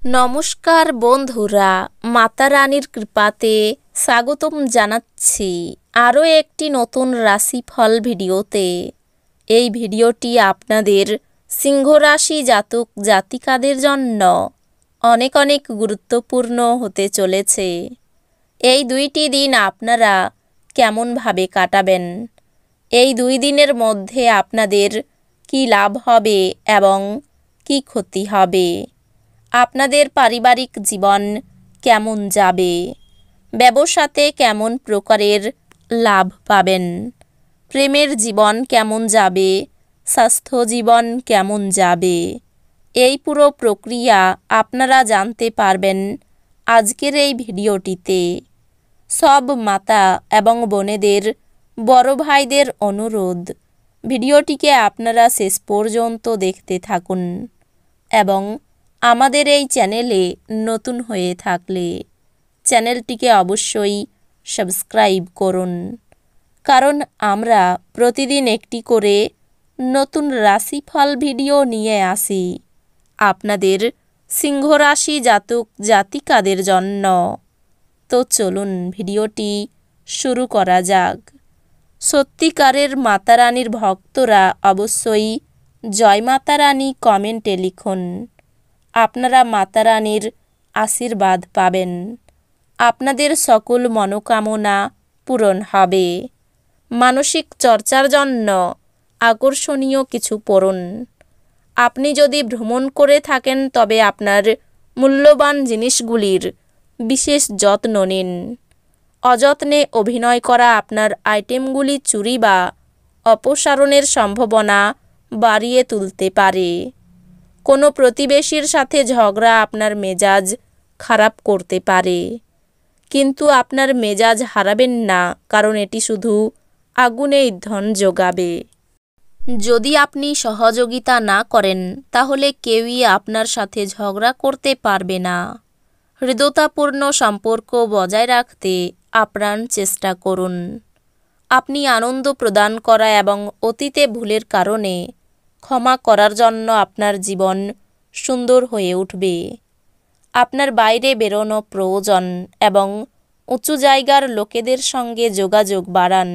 নমস্কার বন্ধুরা, মাতা রানীর কৃপাতে স্বাগতম জানাচ্ছি আরও একটি নতুন রাশিফল ভিডিওতে। এই ভিডিওটি আপনাদের সিংহ রাশি জাতক জাতিকাদের জন্য অনেক অনেক গুরুত্বপূর্ণ হতে চলেছে। এই দুইটি দিন আপনারা কেমনভাবে কাটাবেন, এই 2 দিনের মধ্যে আপনাদের কি লাভ হবে এবং কি ক্ষতি হবে, আপনাদের পারিবারিক জীবন কেমন যাবে, ব্যবসাতে কেমন প্রকারের লাভ পাবেন, প্রেমের জীবন কেমন যাবে, স্বাস্থ্য জীবন কেমন যাবে, এই পুরো প্রক্রিয়া আপনারা জানতে পারবেন আজকের এই ভিডিওটিতে। সব মাতা এবং বোনেদের, বড় ভাইদের অনুরোধ, ভিডিওটিকে আপনারা শেষ পর্যন্ত দেখতে থাকুন এবং আমাদের এই চ্যানেলে নতুন হয়ে থাকলে চ্যানেলটিকে অবশ্যই সাবস্ক্রাইব করুন, কারণ আমরা প্রতিদিন একটি করে নতুন রাশিফল ভিডিও নিয়ে আসি আপনাদের সিংহ রাশি জাতক জাতিকাদের জন্য। তো চলুন ভিডিওটি শুরু করা যাক। সত্যিকারের মাতা রানীর ভক্তরা অবশ্যই জয় মাতা রানী কমেন্টে লিখুন। আপনারা মাতা রানীর আশীর্বাদ পাবেন, আপনাদের সকল মনোকামনা পূরণ হবে। মানসিক চর্চার জন্য আকর্ষণীয় কিছু পড়ুন। আপনি যদি ভ্রমণ করে থাকেন তবে আপনার মূল্যবান জিনিসগুলির বিশেষ যত্ন নিন। অযত্নে অভিনয় করা আপনার আইটেমগুলি চুরি বা অপসারণের সম্ভাবনা বাড়িয়ে তুলতে পারে। কোনো প্রতিবেশীর সাথে ঝগড়া আপনার মেজাজ খারাপ করতে পারে, কিন্তু আপনার মেজাজ হারাবেন না, কারণ এটি শুধু আগুনে ইন্ধন যোগাবে। যদি আপনি সহযোগিতা না করেন তাহলে কেউই আপনার সাথে ঝগড়া করতে পারবে না। হৃদ্যতাপূর্ণ সম্পর্ক বজায় রাখতে আপ্রাণ চেষ্টা করুন। আপনি আনন্দ প্রদান করা এবং অতীতে ভুলের কারণে ক্ষমা করার জন্য আপনার জীবন সুন্দর হয়ে উঠবে। আপনার বাইরে বেরোনো প্রয়োজন এবং উঁচু জায়গার লোকেদের সঙ্গে যোগাযোগ বাড়ান।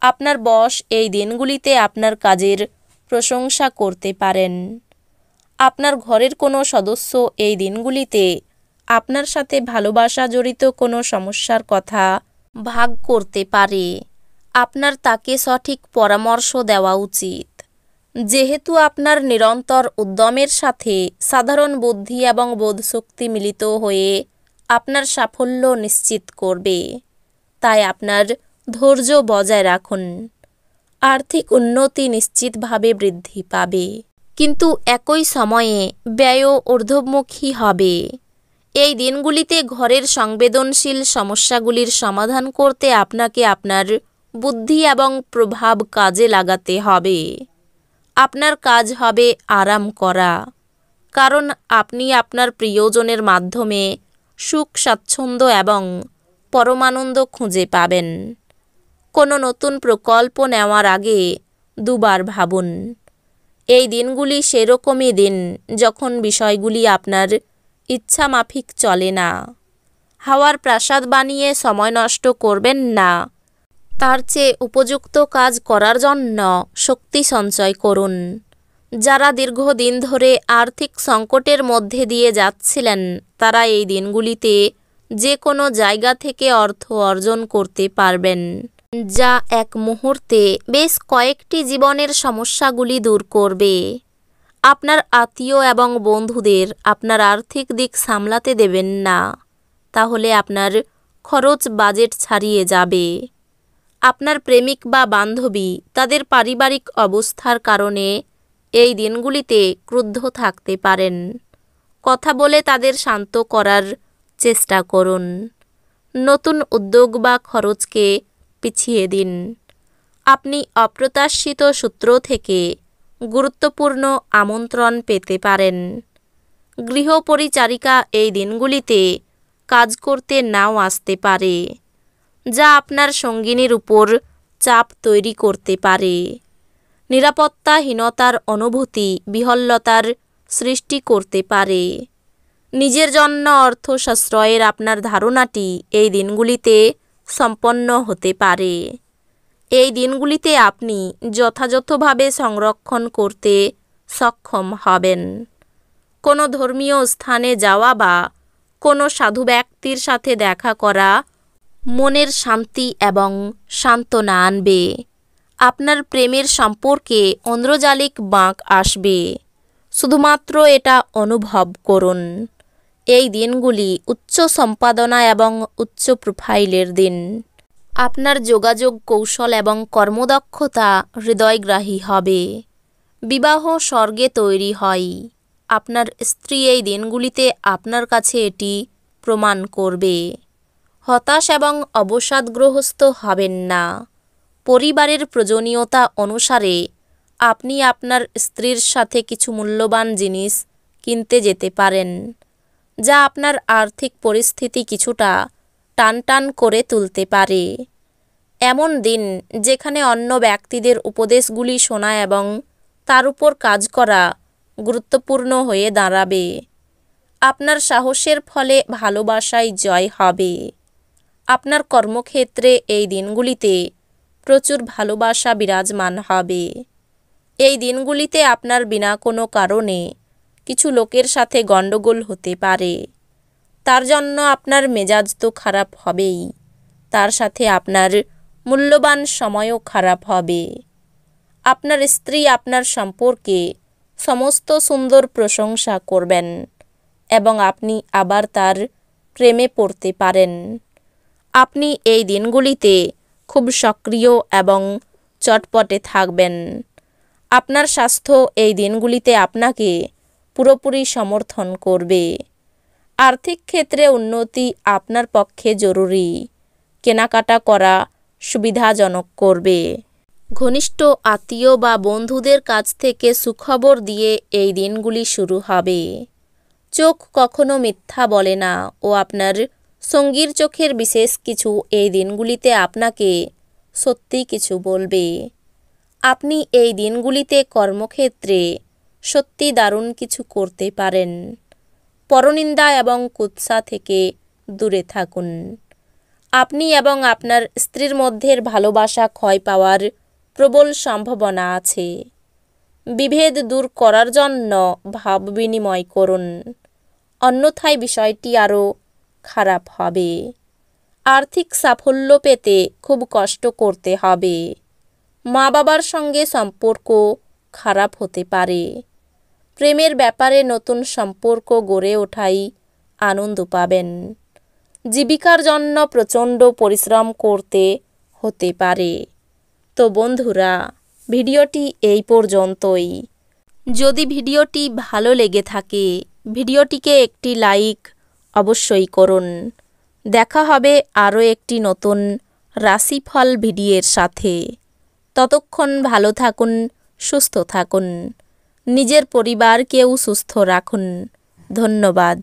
আপনার বস এই দিনগুলিতে আপনার কাজের প্রশংসা করতে পারেন। আপনার ঘরের কোনো সদস্য এই দিনগুলিতে আপনার সাথে ভালোবাসা জড়িত কোনো সমস্যার কথা ভাগ করতে পারে। আপনার তাকে সঠিক পরামর্শ দেওয়া উচিত, যেহেতু আপনার নিরন্তর উদ্যমের সাথে সাধারণ বুদ্ধি এবং বোধশক্তি মিলিত হয়ে আপনার সাফল্য নিশ্চিত করবে। তাই আপনার ধৈর্য বজায় রাখুন। আর্থিক উন্নতি নিশ্চিতভাবে বৃদ্ধি পাবে, কিন্তু একই সময়ে ব্যয়ও ঊর্ধ্বমুখী হবে। এই দিনগুলিতে ঘরের সংবেদনশীল সমস্যাগুলির সমাধান করতে আপনাকে আপনার বুদ্ধি এবং প্রভাব কাজে লাগাতে হবে। আপনার কাজ হবে আরাম করা, কারণ আপনি আপনার প্রিয়জনের মাধ্যমে সুখ, স্বাচ্ছন্দ্য এবং পরমানন্দ খুঁজে পাবেন। কোনো নতুন প্রকল্প নেওয়ার আগে দুবার ভাবুন। এই দিনগুলি সেরকমই দিন যখন বিষয়গুলি আপনার ইচ্ছা মাফিক চলে না। হাওয়ার প্রাসাদ বানিয়ে সময় নষ্ট করবেন না, তার চেয়ে উপযুক্ত কাজ করার জন্য শক্তি সঞ্চয় করুন। যারা দীর্ঘদিন ধরে আর্থিক সংকটের মধ্যে দিয়ে যাচ্ছিলেন তারা এই দিনগুলিতে যে কোনো জায়গা থেকে অর্থ অর্জন করতে পারবেন, যা এক মুহূর্তে বেশ কয়েকটি জীবনের সমস্যাগুলি দূর করবে। আপনার আত্মীয় এবং বন্ধুদের আপনার আর্থিক দিক সামলাতে দেবেন না, তাহলে আপনার খরচ বাজেট ছাড়িয়ে যাবে। আপনার প্রেমিক বা বান্ধবী তাদের পারিবারিক অবস্থার কারণে এই দিনগুলিতে ক্রুদ্ধ থাকতে পারেন। কথা বলে তাদের শান্ত করার চেষ্টা করুন। নতুন উদ্যোগ বা খরচকে পিছিয়ে দিন। আপনি অপ্রত্যাশিত সূত্র থেকে গুরুত্বপূর্ণ আমন্ত্রণ পেতে পারেন। গৃহপরিচারিকা এই দিনগুলিতে কাজ করতে নাও আসতে পারে, যা আপনার সঙ্গিনীর উপর চাপ তৈরি করতে পারে। নিরাপত্তাহীনতার অনুভূতি বিহ্বলতার সৃষ্টি করতে পারে। নিজের জন্য অর্থ সাশ্রয়ের আপনার ধারণাটি এই দিনগুলিতে সম্পন্ন হতে পারে। এই দিনগুলিতে আপনি যথাযথভাবে সংরক্ষণ করতে সক্ষম হবেন। কোনো ধর্মীয় স্থানে যাওয়া বা কোনো সাধু ব্যক্তির সাথে দেখা করা মনের শান্তি এবং সান্ত্বনা আনবে। আপনার প্রেমের সম্পর্কে ঐন্দ্রজালিক বাঁক আসবে। শুধুমাত্র এটা অনুভব করুন। এই দিনগুলি উচ্চ সম্পাদনা এবং উচ্চ প্রোফাইলের দিন। আপনার যোগাযোগ কৌশল এবং কর্মদক্ষতা হৃদয়গ্রাহী হবে। বিবাহ স্বর্গে তৈরি হয়। আপনার স্ত্রী এই দিনগুলিতে আপনার কাছে এটি প্রমাণ করবে। হতাশ এবং অবসাদগ্রস্ত হবেন না। পরিবারের প্রয়োজনীয়তা অনুসারে আপনি আপনার স্ত্রীর সাথে কিছু মূল্যবান জিনিস কিনতে যেতে পারেন, যা আপনার আর্থিক পরিস্থিতি কিছুটা টানটান করে তুলতে পারে। এমন দিন যেখানে অন্য ব্যক্তিদের উপদেশগুলি শোনা এবং তার উপর কাজ করা গুরুত্বপূর্ণ হয়ে দাঁড়াবে। আপনার সাহসের ফলে ভালোবাসায় জয় হবে। আপনার কর্মক্ষেত্রে এই দিনগুলিতে প্রচুর ভালোবাসা বিরাজমান হবে। এই দিনগুলিতে আপনার বিনা কোনো কারণে কিছু লোকের সাথে গণ্ডগোল হতে পারে। তার জন্য আপনার মেজাজ তো খারাপ হবেই, তার সাথে আপনার মূল্যবান সময়ও খারাপ হবে। আপনার স্ত্রী আপনার সম্পর্কে সমস্ত সুন্দর প্রশংসা করবেন এবং আপনি আবার তার প্রেমে পড়তে পারেন। আপনি এই দিনগুলিতে খুব সক্রিয় এবং চটপটে থাকবেন। আপনার স্বাস্থ্য এই দিনগুলিতে আপনাকে পুরোপুরি সমর্থন করবে। আর্থিক ক্ষেত্রে উন্নতি আপনার পক্ষে জরুরি। কেনাকাটা করা সুবিধাজনক করবে। ঘনিষ্ঠ আত্মীয় বা বন্ধুদের কাছ থেকে সুখবর দিয়ে এই দিনগুলি শুরু হবে। চোখ কখনো মিথ্যা বলে না ও আপনার সঙ্গীর চোখের বিশেষ কিছু এই দিনগুলিতে আপনাকে সত্যি কিছু বলবে। আপনি এই দিনগুলিতে কর্মক্ষেত্রে সত্যি দারুণ কিছু করতে পারেন। পরনিন্দা এবং কুৎসা থেকে দূরে থাকুন। আপনি এবং আপনার স্ত্রীর মধ্যের ভালোবাসা ক্ষয় পাওয়ার প্রবল সম্ভাবনা আছে। বিভেদ দূর করার জন্য ভাব বিনিময় করুন, অন্যথায় বিষয়টি আরও খারাপ হবে। আর্থিক সাফল্য পেতে খুব কষ্ট করতে হবে। মা বাবার সঙ্গে সম্পর্ক খারাপ হতে পারে। প্রেমের ব্যাপারে নতুন সম্পর্ক গড়ে ওঠাই আনন্দ পাবেন। জীবিকার জন্য প্রচণ্ড পরিশ্রম করতে হতে পারে। তো বন্ধুরা, ভিডিওটি এই পর্যন্তই। যদি ভিডিওটি ভালো লেগে থাকে ভিডিওটিকে একটি লাইক অবশ্যই করুন। দেখা হবে আরও একটি নতুন রাশিফল ভিডিওর সাথে। ততক্ষণ ভালো থাকুন, সুস্থ থাকুন, নিজের পরিবারকেও সুস্থ রাখুন। ধন্যবাদ।